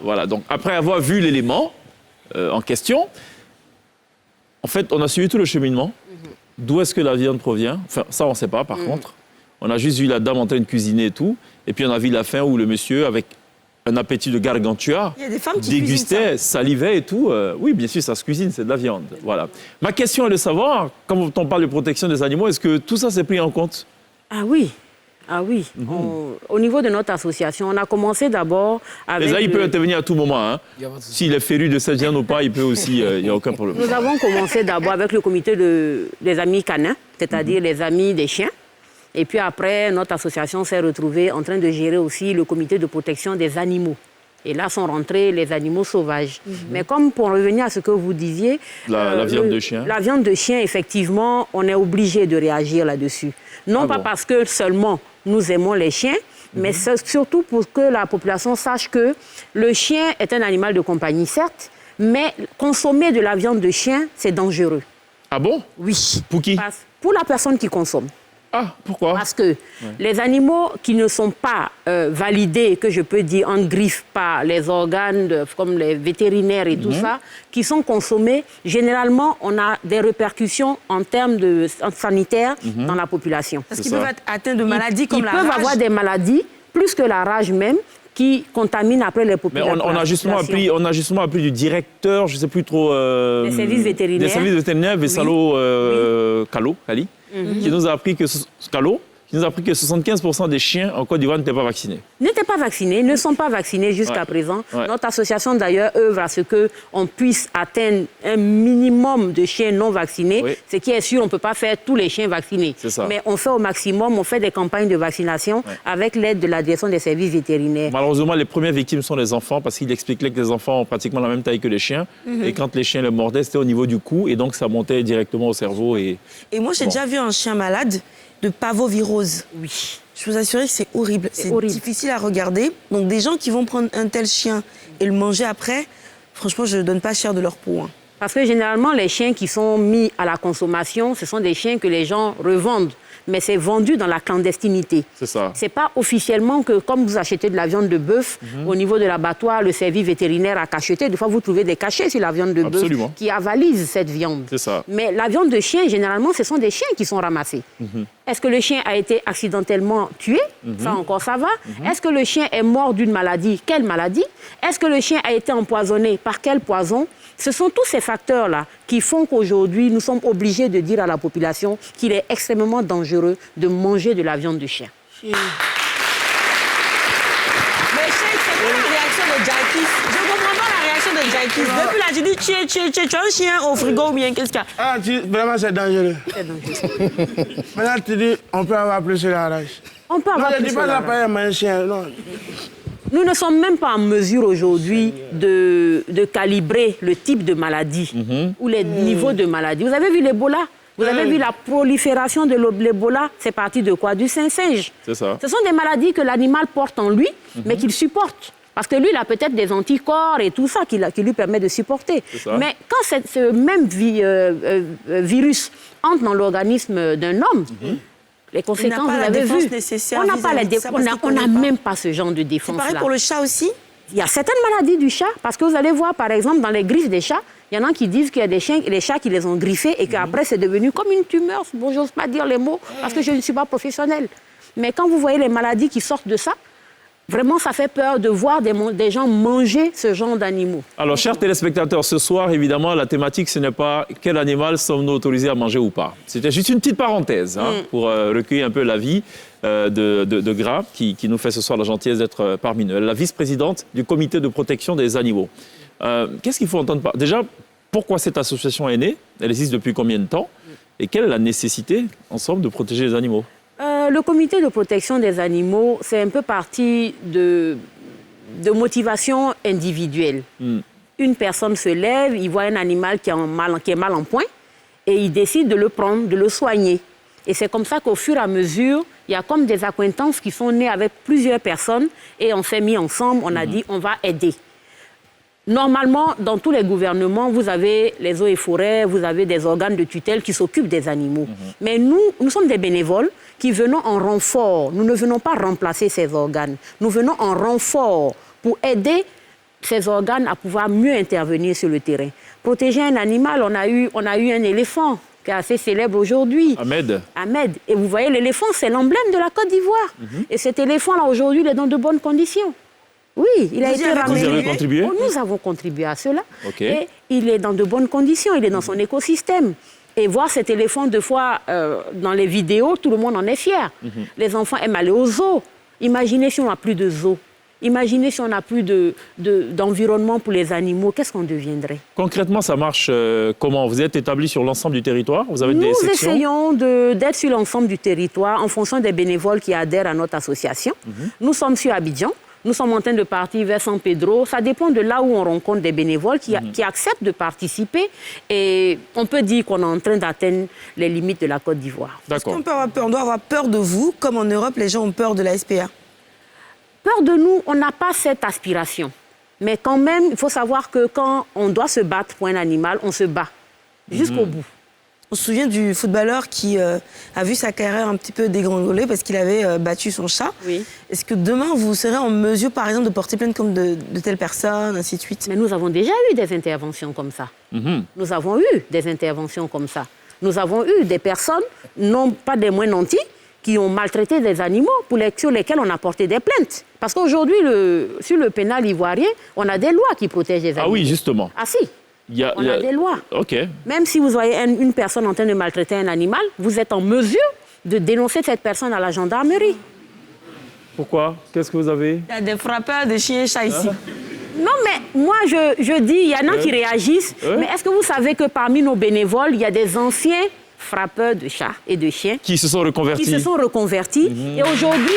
Voilà. Donc, après avoir vu l'élément en question, en fait, on a suivi tout le cheminement. D'où est-ce que la viande provient? Enfin, ça, on ne sait pas, par contre. On a juste vu la dame en train de cuisiner et tout. Et puis, on a vu la fin où le monsieur, avec un appétit de gargantua, dégustait, salivait et tout. Oui, bien sûr, ça se cuisine, c'est de la viande. Voilà. Ma question est de savoir, quand on parle de protection des animaux, est-ce que tout ça s'est pris en compte? Ah oui. Ah oui. Au niveau de notre association, on a commencé d'abord avec... Il peut intervenir à tout moment. Hein. S'il est féru de cette viande ou pas, il peut aussi... Il n'y a aucun problème. Nous avons commencé d'abord avec le comité des amis canins, c'est-à-dire les amis des chiens. Et puis après, notre association s'est retrouvée en train de gérer aussi le comité de protection des animaux. Et là sont rentrés les animaux sauvages. Mais comme pour revenir à ce que vous disiez... La viande de chien. La viande de chien, effectivement, on est obligé de réagir là-dessus. Non pas parce que seulement nous aimons les chiens, mais surtout pour que la population sache que le chien est un animal de compagnie, certes, mais consommer de la viande de chien, c'est dangereux. Ah bon? Oui. Pour qui? Pour la personne qui consomme. Ah, pourquoi? Parce que les animaux qui ne sont pas validés, que je peux dire en griffe par les organes comme les vétérinaires et tout ça, qui sont consommés, généralement, on a des répercussions en termes sanitaires dans la population. Parce qu'ils peuvent être atteints de maladies comme la rage. Ils peuvent avoir des maladies, plus que la rage même, qui contaminent après les populations. Mais on a justement appris du directeur, je ne sais plus trop... des services vétérinaires. Des services vétérinaires, Vessalo Kali. Qui nous a appris que 75% des chiens en Côte d'Ivoire n'étaient pas vaccinés. N'étaient pas vaccinés, ne sont pas vaccinés jusqu'à présent. Notre association, d'ailleurs, œuvre à ce qu'on puisse atteindre un minimum de chiens non vaccinés. Ce qui est sûr, on ne peut pas faire tous les chiens vaccinés. Mais on fait au maximum, on fait des campagnes de vaccination avec l'aide de la direction des services vétérinaires. Malheureusement, les premières victimes sont les enfants parce qu'il expliquait que les enfants ont pratiquement la même taille que les chiens. Et quand les chiens les mordaient, c'était au niveau du cou et donc ça montait directement au cerveau. Et moi, j'ai déjà vu un chien malade de parvovirose. Oui. Je vous assure que c'est horrible. C'est difficile à regarder. Donc, des gens qui vont prendre un tel chien et le manger après, franchement, je ne donne pas cher de leur peau. Hein. Parce que généralement, les chiens qui sont mis à la consommation, ce sont des chiens que les gens revendent. Mais c'est vendu dans la clandestinité. C'est ça. C'est pas officiellement que, comme vous achetez de la viande de bœuf, au niveau de l'abattoir, le service vétérinaire a cacheté. Des fois, vous trouvez des cachets sur la viande de bœuf qui avalisent cette viande. C'est ça. Mais la viande de chien, généralement, ce sont des chiens qui sont ramassés. Est-ce que le chien a été accidentellement tué? Ça encore, ça va. Est-ce que le chien est mort d'une maladie? Quelle maladie? Est-ce que le chien a été empoisonné? Par quel poison? Ce sont tous ces facteurs-là qui font qu'aujourd'hui, nous sommes obligés de dire à la population qu'il est extrêmement dangereux de manger de la viande de chien. Mais Cheikh, c'est quoi la réaction de Jackis? Je ne comprends pas la réaction de Jackis. Depuis là, tu dis, tu as un chien au frigo ou bien qu'est-ce qu'il y a? Ah, vraiment, c'est dangereux. C'est dangereux. Maintenant, tu dis, on peut avoir plus de la rage. On peut avoir non, je plus dis pas de la la paix, un chien, non. Nous ne sommes même pas en mesure aujourd'hui de calibrer le type de maladie ou les niveaux de maladie. Vous avez vu l'Ebola? Vous avez vu la prolifération de l'Ebola? C'est parti de quoi? Du singe. C'est ça. Ce sont des maladies que l'animal porte en lui, mais qu'il supporte. Parce que lui, il a peut-être des anticorps et tout ça qui lui permet de supporter. Mais quand ce même virus entre dans l'organisme d'un homme, les conséquences, vous avez vu, on n'a même pas ce genre de défense-là. C'est pareil pour le chat aussi? Il y a certaines maladies du chat, parce que vous allez voir, par exemple, dans les griffes des chats, il y en a qui disent qu'il y a des chats qui les ont griffés et qu'après, c'est devenu comme une tumeur. Bon, j'ose pas dire les mots, parce que je ne suis pas professionnelle. Mais quand vous voyez les maladies qui sortent de ça, vraiment, ça fait peur de voir des gens manger ce genre d'animaux. Alors, chers téléspectateurs, ce soir, évidemment, la thématique, ce n'est pas quel animal sommes-nous autorisés à manger ou pas. C'était juste une petite parenthèse pour recueillir un peu l'avis de Gra, qui nous fait ce soir la gentillesse d'être parmi nous. Elle est la vice-présidente du comité de protection des animaux. Qu'est-ce qu'il faut entendre par... Déjà, pourquoi cette association est née? Elle existe depuis combien de temps? Et quelle est la nécessité, ensemble, de protéger les animaux? Le comité de protection des animaux, c'est un peu parti de motivation individuelle. Une personne se lève, il voit un animal qui est mal en point et il décide de le prendre, de le soigner. Et c'est comme ça qu'au fur et à mesure, il y a comme des accointances qui sont nées avec plusieurs personnes et on s'est mis ensemble, on a dit on va aider. Normalement, dans tous les gouvernements, vous avez les eaux et forêts, vous avez des organes de tutelle qui s'occupent des animaux. Mais nous sommes des bénévoles qui venons en renfort. Nous ne venons pas remplacer ces organes. Nous venons en renfort pour aider ses organes à pouvoir mieux intervenir sur le terrain. Protéger un animal, on a eu un éléphant qui est assez célèbre aujourd'hui. Ahmed. Et vous voyez, l'éléphant, c'est l'emblème de la Côte d'Ivoire. Et cet éléphant-là, aujourd'hui, il est dans de bonnes conditions. Oui, il a été ramené. Vous avez contribué? Nous avons contribué à cela. Okay. Et il est dans de bonnes conditions, il est dans son écosystème. Et voir cet éléphant, deux fois, dans les vidéos, tout le monde en est fier. Les enfants aiment aller au zoo. Imaginez si on n'a plus de zoo. Imaginez si on n'a plus d'environnement pour les animaux. Qu'est-ce qu'on deviendrait? Concrètement, ça marche comment? Vous êtes établi sur l'ensemble du territoire? Vous avez des sections? Nous essayons d'être sur l'ensemble du territoire en fonction des bénévoles qui adhèrent à notre association. Nous sommes sur Abidjan. Nous sommes en train de partir vers San Pedro. Ça dépend de là où on rencontre des bénévoles qui acceptent de participer. Et on peut dire qu'on est en train d'atteindre les limites de la Côte d'Ivoire. D'accord. On doit avoir peur de vous, comme en Europe, les gens ont peur de la SPA. Peur de nous, on n'a pas cette aspiration. Mais quand même, il faut savoir que quand on doit se battre pour un animal, on se bat jusqu'au bout. On se souvient du footballeur qui a vu sa carrière un petit peu dégringoler parce qu'il avait battu son chat. Oui. Est-ce que demain, vous serez en mesure, par exemple, de porter plainte contre de telles personnes, ainsi de suite? Mais nous avons déjà eu des interventions comme ça. Nous avons eu des interventions comme ça. Nous avons eu des personnes, non pas des moins nantis, qui ont maltraité des animaux sur lesquels on a porté des plaintes. Parce qu'aujourd'hui, sur le pénal ivoirien, on a des lois qui protègent les animaux. Ah oui, justement. Ah si. On a des lois. OK. Même si vous voyez une personne en train de maltraiter un animal, vous êtes en mesure de dénoncer cette personne à la gendarmerie. Pourquoi? Qu'est-ce que vous avez? Il y a des frappeurs de chiens et chats ici. Non, mais moi, je dis, il y en a qui réagissent. Mais est-ce que vous savez que parmi nos bénévoles, il y a des anciens frappeurs de chats et de chiens qui se sont reconvertis? Et aujourd'hui...